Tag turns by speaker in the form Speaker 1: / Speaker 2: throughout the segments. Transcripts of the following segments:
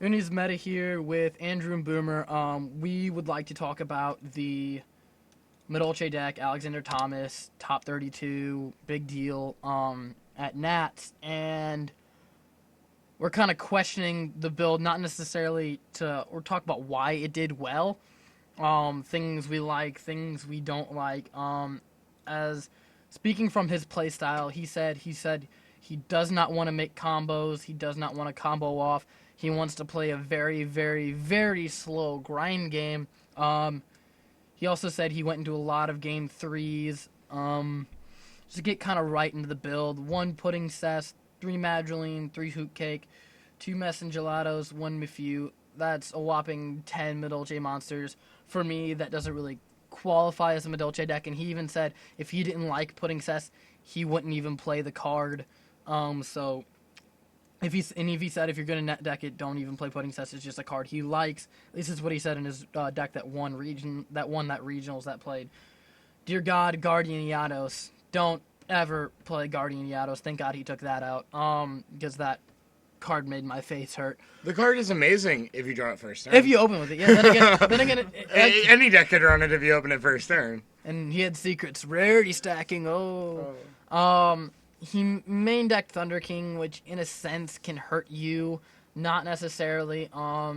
Speaker 1: Uni's Meta here with Andrew and Boomer. We would like to talk about the Madolche deck, Alexander Thomas, top 32, big deal at Nats, and we're kind of questioning the build, not necessarily or talk about why it did well, things we like, things we don't like. As speaking from his play style, he said he does not want to make combos, he does not want to combo off. He wants to play a very, very, very slow grind game. He also said he went into a lot of game threes just to get kind of right into the build. 1 pudding cess, 3 madriline, 3 hoot cake, 2 mess and gelatos, 1 mifu. That's a whopping 10 Madolche monsters. For me, that doesn't really qualify as a Madolche deck, and he even said if he didn't like pudding cess, he wouldn't even play the card. So if he said if you're gonna net deck it, don't even play pudding cess. It's just a card he likes. This is what he said in his deck that won regionals that played. Dear God, Guardian Yados, don't ever play Guardian Yados. Thank God he took that out. Because that card made my face hurt.
Speaker 2: The card is amazing if you draw it first turn.
Speaker 1: If you open with it, yeah. Then again,
Speaker 2: any deck could run it if you open it first turn.
Speaker 1: And he had secrets, rarity stacking. He main decked Thunder King, which in a sense can hurt you, not necessarily.
Speaker 2: I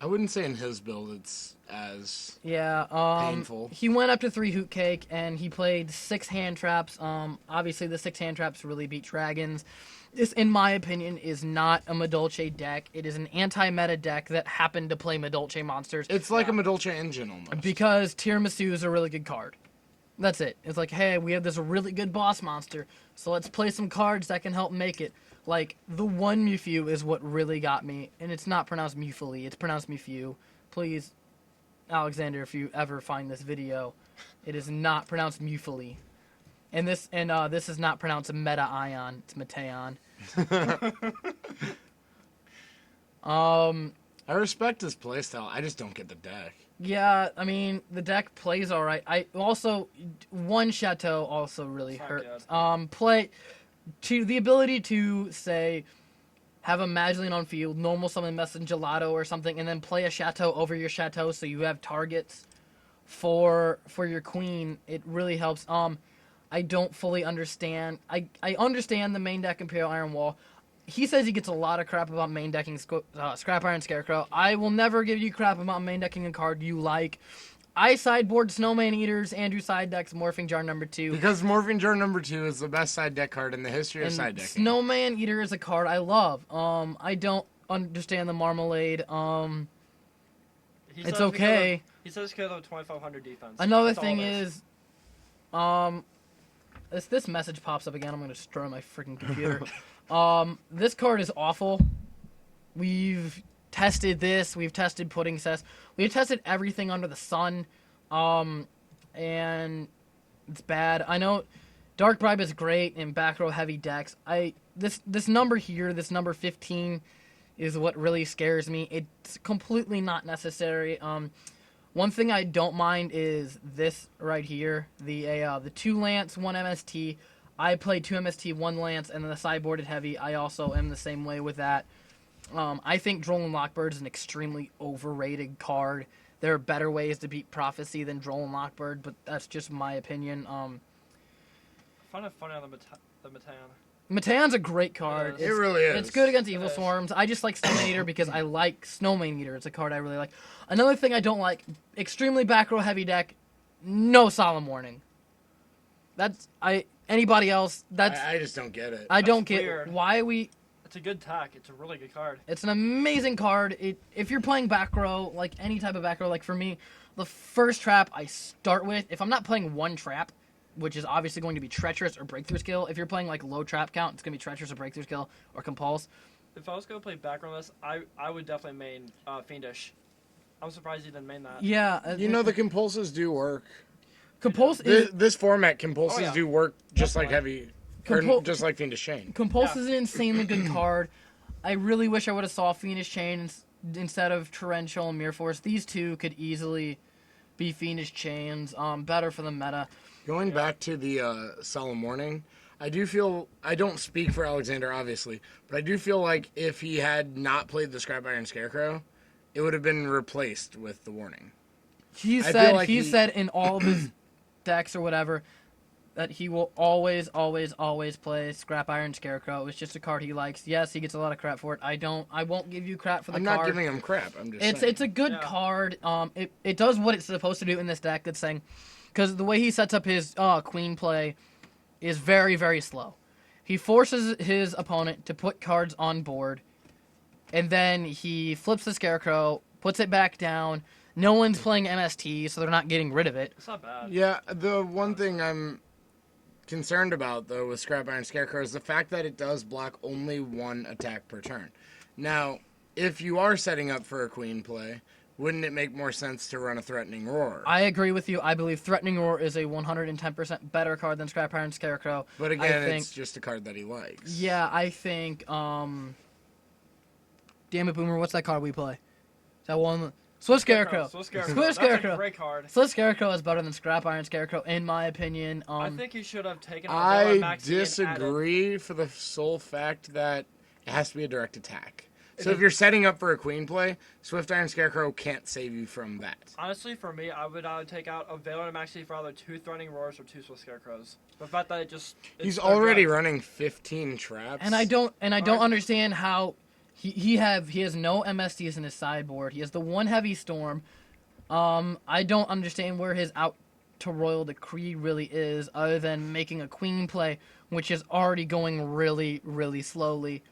Speaker 2: wouldn't say in his build it's as painful.
Speaker 1: He went up to 3 hoot cake and he played 6 hand traps. Obviously the 6 hand traps really beat dragons. This, in my opinion, is not a Madolche deck. It is an anti-meta deck that happened to play Madolche monsters.
Speaker 2: It's like a Madolche engine almost.
Speaker 1: Because Tiramisu is a really good card. That's it. It's like, hey, we have this really good boss monster, so let's play some cards that can help make it. Like, the 1 Mewtwo is what really got me, and it's not pronounced Mewfully, it's pronounced Mewtwo. Please, Alexander, if you ever find this video, it is not pronounced Mewfully. And this is not pronounced Meta-Ion, it's Meteon.
Speaker 2: I respect his playstyle, I just don't get the deck.
Speaker 1: Yeah, I mean, the deck plays alright. I also, 1 Chateau also really hurts. The ability to, say, have a Madolche on field, normal summon Mess and Gelato or something, and then play a Chateau over your Chateau so you have targets for your queen, it really helps. I don't fully understand. I understand the main deck Imperial Iron Wall. He says he gets a lot of crap about main decking Scrap Iron Scarecrow. I will never give you crap about main decking a card you like. I sideboard Snowman Eaters, Andrew side decks Morphing Jar number 2.
Speaker 2: Because Morphing Jar number 2 is the best side deck card in the history of side decking.
Speaker 1: Snowman Eater is a card I love. I don't understand the Marmalade. It's okay.
Speaker 3: He says because of 2500 defense.
Speaker 1: Another thing is, this message pops up again. I'm gonna destroy my freaking computer. This card is awful. We've tested this. We've tested Pudding Cess. We've tested everything under the sun. And it's bad. I know Dark Bribe is great in back row heavy decks. This number here, this number 15, is what really scares me. It's completely not necessary. One thing I don't mind is this right here, the 2 Lance, 1 MST. I play 2 MST, 1 Lance, and then the sideboarded heavy. I also am the same way with that. I think Droll Lockbird is an extremely overrated card. There are better ways to beat Prophecy than Droll Lockbird, but that's just my opinion.
Speaker 3: I find it funny on the Meteon.
Speaker 1: Meteon's a great card.
Speaker 2: It really is.
Speaker 1: It's good against Evil Swarms. I just like Snowman Eater because I like Snowman Eater. It's a card I really like. Another thing I don't like, extremely back row heavy deck, no Solemn Warning. Anybody else,
Speaker 2: I just don't get it.
Speaker 1: I don't
Speaker 3: weird.
Speaker 1: get why we...
Speaker 3: It's a good tack. It's a really good card.
Speaker 1: It's an amazing card. If you're playing back row, like any type of back row, like for me, the first trap I start with, if I'm not playing 1 trap, which is obviously going to be Treacherous or Breakthrough Skill. If you're playing like low trap count, it's going to be Treacherous or Breakthrough Skill or Compulse.
Speaker 3: If I was going to play background list, I would definitely main Fiendish. I'm surprised you didn't main that.
Speaker 1: Yeah.
Speaker 2: The Compulses do work.
Speaker 1: Compulse
Speaker 2: this format, Compulses do work just like
Speaker 3: Definitely.
Speaker 2: heavy, or just like Fiendish Chain.
Speaker 1: Compulse is an insanely good card. I really wish I would have saw Fiendish Chain instead of Torrential and Mirror Force. These two could easily be Fiendish Chains. Better for the meta.
Speaker 2: Going back to the Solemn Warning, I don't speak for Alexander, obviously, but I do feel like if he had not played the Scrap Iron Scarecrow, it would have been replaced with the Warning.
Speaker 1: He said in all of his decks or whatever that he will always, always, always play Scrap Iron Scarecrow. It's just a card he likes. Yes, he gets a lot of crap for it. I won't give you crap for the card.
Speaker 2: I'm not giving him crap. I'm just saying.
Speaker 1: It's a good card. It does what it's supposed to do in this deck. That's saying, because the way he sets up his Queen play is very, very slow. He forces his opponent to put cards on board, and then he flips the Scarecrow, puts it back down. No one's playing MST, so they're not getting rid of it.
Speaker 3: It's not bad.
Speaker 2: Yeah, the one thing I'm concerned about, though, with Scrap Iron Scarecrow is the fact that it does block only one attack per turn. Now, if you are setting up for a Queen play, wouldn't it make more sense to run a Threatening Roar?
Speaker 1: I agree with you. I believe Threatening Roar is a 110% better card than Scrap Iron Scarecrow.
Speaker 2: But again, it's just a card that he likes.
Speaker 1: Yeah, I think, Damn it, Boomer, what's that card we play? Is that one... Swift Scarecrow.
Speaker 3: That's a great card.
Speaker 1: Swift Scarecrow is better than Scrap Iron Scarecrow, in my opinion.
Speaker 3: I think he should have taken a
Speaker 2: I disagree for the sole fact that it has to be a direct attack. So if you're setting up for a Queen play, Swift Iron Scarecrow can't save you from that.
Speaker 3: Honestly, for me, I would take out a Valor and Maxi for either 2 Threatening Roars or 2 Swift Scarecrows. The fact that
Speaker 2: he's already running 15 traps.
Speaker 1: And I don't understand how he has no MSTs in his sideboard. He has the one Heavy Storm. I don't understand where his out to Royal Decree really is, other than making a Queen play, which is already going really, really slowly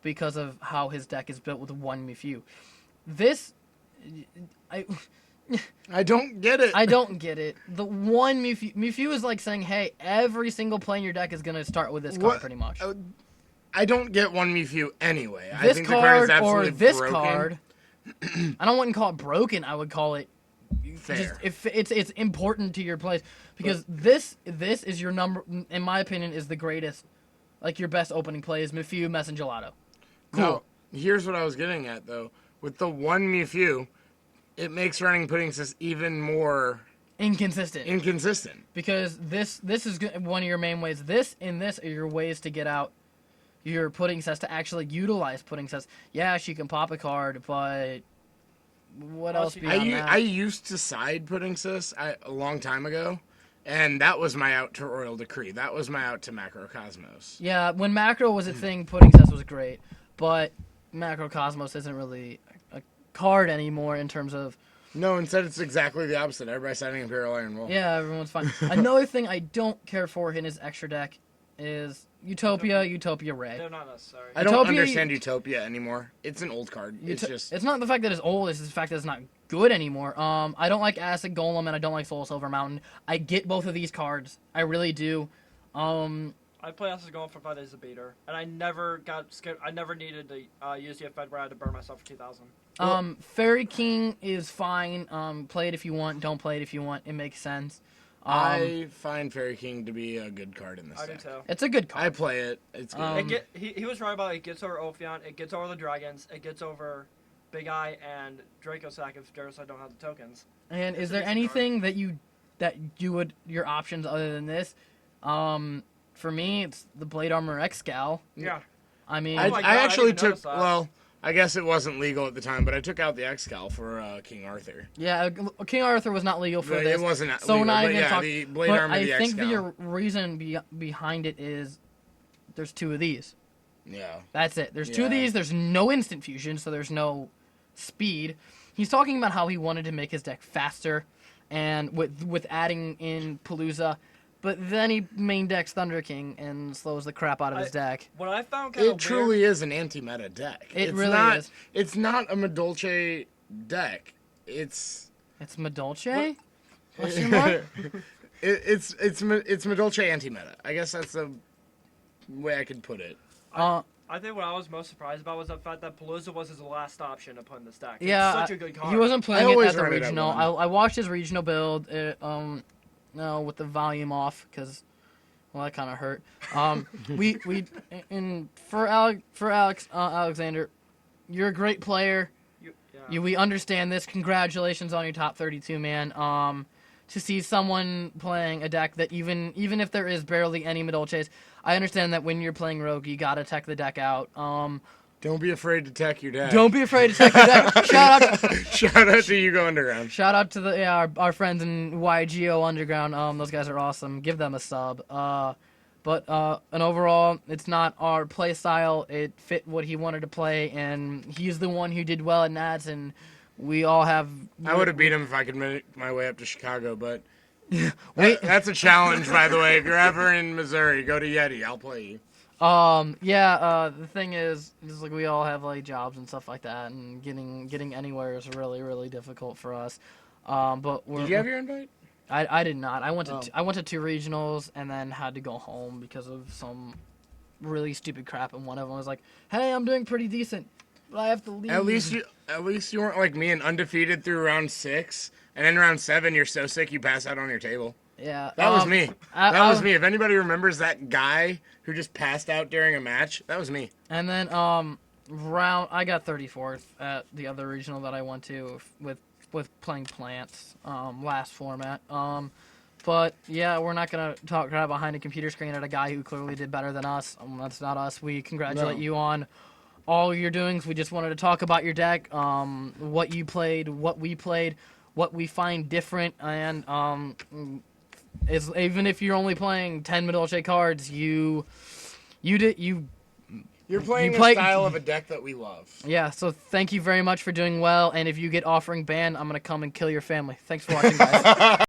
Speaker 1: because of how his deck is built with one Mewtwo.
Speaker 2: I don't get it.
Speaker 1: I don't get it. The one Mewtwo is like saying, hey, every single play in your deck is going to start with this card, pretty much.
Speaker 2: I don't get one Mewtwo anyway.
Speaker 1: This
Speaker 2: I think
Speaker 1: card
Speaker 2: the card is absolutely
Speaker 1: or this
Speaker 2: broken.
Speaker 1: card, I wouldn't call it broken. I would call it
Speaker 2: fair.
Speaker 1: Just, if it's important to your plays, because this is your number, in my opinion, is the greatest, like your best opening play is Mewtwo, Mess, and Gelato. Cool.
Speaker 2: Now, here's what I was getting at though. With the one Mewtwo, it makes running Pudding Sis even more
Speaker 1: inconsistent. Because this is one of your main ways. This and this are your ways to get out your Pudding Sis, to actually utilize Pudding Sis. Yeah, she can pop a card, but what else beyond that?
Speaker 2: I used to side Pudding Sis a long time ago, and that was my out to Royal Decree. That was my out to Macrocosmos.
Speaker 1: Yeah, when Macro was a thing, Pudding Sis was great, but Macrocosmos isn't really a card anymore in terms of...
Speaker 2: No, instead it's exactly the opposite. Everybody's siding Imperial Iron Wolf.
Speaker 1: Yeah, everyone's fine. Another thing I don't care for in his extra deck is Utopia Ray.
Speaker 3: They're not necessary.
Speaker 2: I don't understand Utopia anymore. It's an old card. It's
Speaker 1: not the fact that it's old, it's the fact that it's not good anymore. I don't like Acid Golem and I don't like Soul Silver Mountain. I get both of these cards. I really do.
Speaker 3: I play Acid Golem for 5 days a beater, and I never got scared. I never needed to use the effect where I had to burn myself for 2,000.
Speaker 1: Fairy King is fine. Play it if you want. Don't play it if you want. It makes sense.
Speaker 2: I find Fairy King to be a good card in this deck.
Speaker 3: I do too.
Speaker 1: It's a good card.
Speaker 2: I play it. It's good.
Speaker 3: He was right about it. It gets over Ophion. It gets over the dragons. It gets over Big Eye and Draco Sack if Dracoside don't have the tokens.
Speaker 1: And is there anything that you would your options other than this? For me, it's the Blade Armor Excal.
Speaker 3: Yeah.
Speaker 1: I mean,
Speaker 2: I actually took. Well, I guess it wasn't legal at the time, but I took out the Excal for King Arthur.
Speaker 1: Yeah, King Arthur was not legal for this.
Speaker 2: It wasn't
Speaker 1: so
Speaker 2: legal,
Speaker 1: we're not
Speaker 2: but
Speaker 1: even
Speaker 2: yeah,
Speaker 1: talk,
Speaker 2: the Blade Armor, the Excal.
Speaker 1: I think the reason behind it is there's 2 of these.
Speaker 2: Yeah.
Speaker 1: That's it. There's 2 of these. There's no instant fusion, so there's no speed. He's talking about how he wanted to make his deck faster, and with adding in Palooza. But then he main decks Thunder King and slows the crap out of his deck.
Speaker 3: What I found kind of
Speaker 2: weird... It truly is an anti-meta deck.
Speaker 1: It's really is.
Speaker 2: It's not a Madolche deck. It's
Speaker 1: Madolche? Question mark?
Speaker 2: It's Madolche anti-meta. I guess that's the way I could put it.
Speaker 3: I think what I was most surprised about was the fact that Palooza was his last option to put in this deck.
Speaker 1: Yeah,
Speaker 3: it's such a good card.
Speaker 1: He wasn't playing it at the regional. I watched his regional build. No, with the volume off, because, well, that kind of hurt. For Alexander, you're a great player. We understand this. Congratulations on your top 32, man. To see someone playing a deck that even if there is barely any Madolches, I understand that when you're playing Rogue, you gotta tech the deck out.
Speaker 2: Don't be afraid to tech your deck.
Speaker 1: Don't be afraid to tech your deck.
Speaker 2: Shout out to Hugo Underground.
Speaker 1: Shout out to our friends in YGO Underground. Those guys are awesome. Give them a sub. And overall, it's not our play style. It fit what he wanted to play, and he's the one who did well at Nats, and we all have.
Speaker 2: I would have beat him if I could make my way up to Chicago, but that's a challenge, by the way. If you're ever in Missouri, go to Yeti. I'll play you.
Speaker 1: The thing is like we all have like jobs and stuff like that, and getting anywhere is really, really difficult for us. But
Speaker 2: Did you have your invite?
Speaker 1: I did not. I went to 2 regionals and then had to go home because of some really stupid crap. And one of them was like, "Hey, I'm doing pretty decent, but I have to leave."
Speaker 2: At least you weren't like me and undefeated through round 6, and in round 7 you're so sick you pass out on your table.
Speaker 1: Yeah,
Speaker 2: That was me. That was me. If anybody remembers that guy who just passed out during a match, that was me.
Speaker 1: And then I got 34th at the other regional that I went to with playing plants last format. But yeah, we're not gonna talk crap behind a computer screen at a guy who clearly did better than us. That's not us. We congratulate you on all your doings. We just wanted to talk about your deck, what you played, what we played, what we find different, and even if you're only playing 10 Madolche cards, you're
Speaker 2: playing a style of a deck that we love.
Speaker 1: Yeah, so thank you very much for doing well, and if you get offering ban, I'm going to come and kill your family. Thanks for watching, guys.